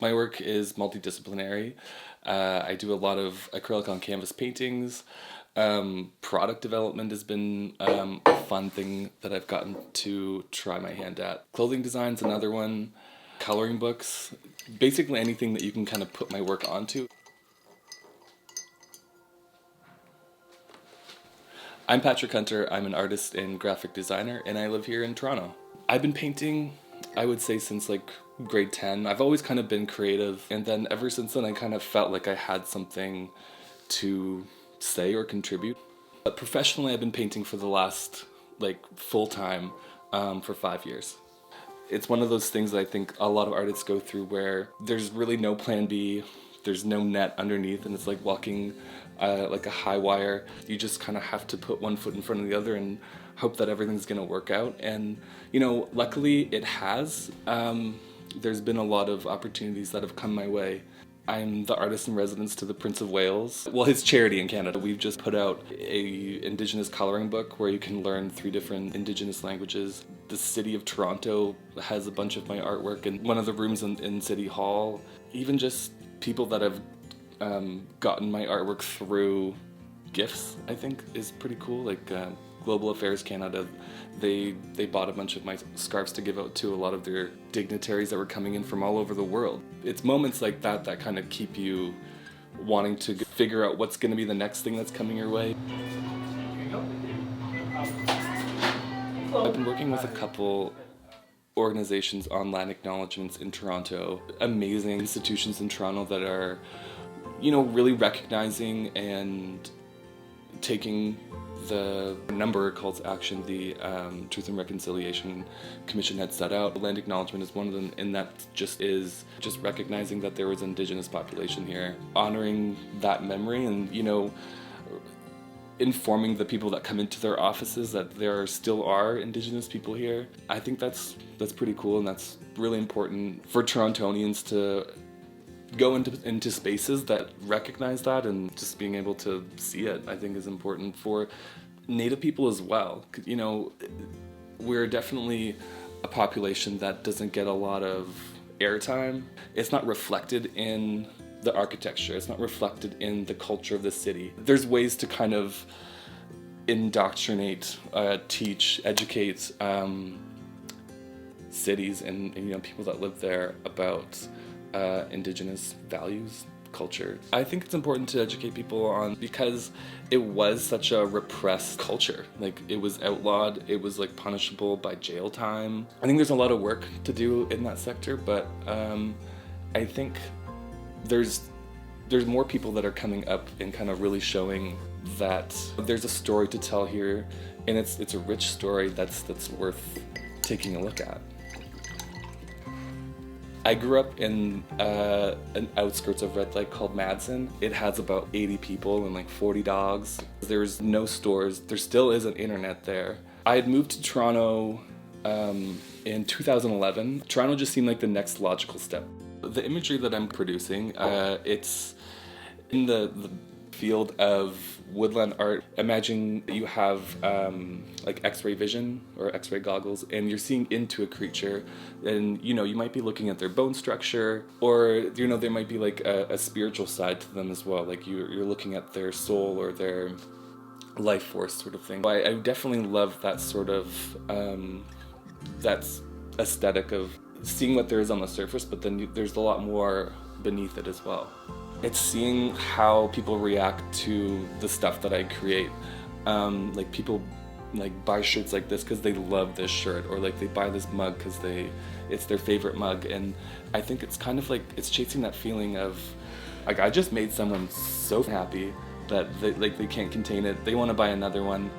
My work is multidisciplinary. I do a lot of acrylic on canvas paintings. Product development has been a fun thing that I've gotten to try my hand at. Clothing design's another one. Coloring books. Basically anything that you can kind of put my work onto. I'm Patrick Hunter. I'm an artist and graphic designer, and I live here in Toronto. I've been painting, I would say, since like grade 10. I've always kind of been creative, and then ever since then I kind of felt like I had something to say or contribute. But professionally, I've been painting for the last, like, full-time for 5 years. It's one of those things that I think a lot of artists go through where there's really no plan B, there's no net underneath, and it's like walking like a high wire. You just kind of have to put one foot in front of the other and hope that everything's gonna work out. And, you know, luckily it has. There's been a lot of opportunities that have come my way. I'm the artist in residence to the Prince of Wales. Well, his charity in Canada. We've just put out a Indigenous coloring book where you can learn 3 different Indigenous languages. The city of Toronto has a bunch of my artwork in one of the rooms in City Hall. Even just people that have gotten my artwork through gifts, I think, is pretty cool. Like Global Affairs Canada, they bought a bunch of my scarves to give out to a lot of their dignitaries that were coming in from all over the world. It's moments like that that kind of keep you wanting to figure out what's going to be the next thing that's coming your way. I've been working with a couple organizations on land acknowledgements in Toronto. Amazing institutions in Toronto that are, you know, really recognizing and taking the number of calls to action the Truth and Reconciliation Commission had set out. Land acknowledgement is one of them, and that just is just recognizing that there was an Indigenous population here, honoring that memory, and, you know, informing the people that come into their offices that there still are Indigenous people here. I think that's pretty cool, and that's really important for Torontonians to go into spaces that recognize that, and just being able to see it, I think, is important for Native people as well. You know, we're definitely a population that doesn't get a lot of airtime. It's not reflected in the architecture, it's not reflected in the culture of the city. There's ways to kind of indoctrinate, teach, educate cities and, you know, people that live there about Indigenous values, culture. I think it's important to educate people on, because it was such a repressed culture. Like, it was outlawed, it was like punishable by jail time. I think there's a lot of work to do in that sector, but I think there's more people that are coming up and kind of really showing that there's a story to tell here, and it's a rich story that's worth taking a look at. I grew up in an outskirts of Red Lake called Madsen. It has about 80 people and like 40 dogs. There's no stores. There still isn't internet there. I had moved to Toronto in 2011. Toronto just seemed like the next logical step. The imagery that I'm producing, it's in the field of woodland art. Imagine you have like X-ray vision or X-ray goggles, and you're seeing into a creature, and, you know, you might be looking at their bone structure, or, you know, there might be like a spiritual side to them as well. Like you're looking at their soul or their life force sort of thing. I definitely love that sort of that's aesthetic of seeing what there is on the surface, but then there's a lot more beneath it as well. It's seeing how people react to the stuff that I create. Like, people like buy shirts like this because they love this shirt, or like they buy this mug because it's their favorite mug. And I think it's kind of like it's chasing that feeling of, like, I just made someone so happy that they can't contain it. They want to buy another one.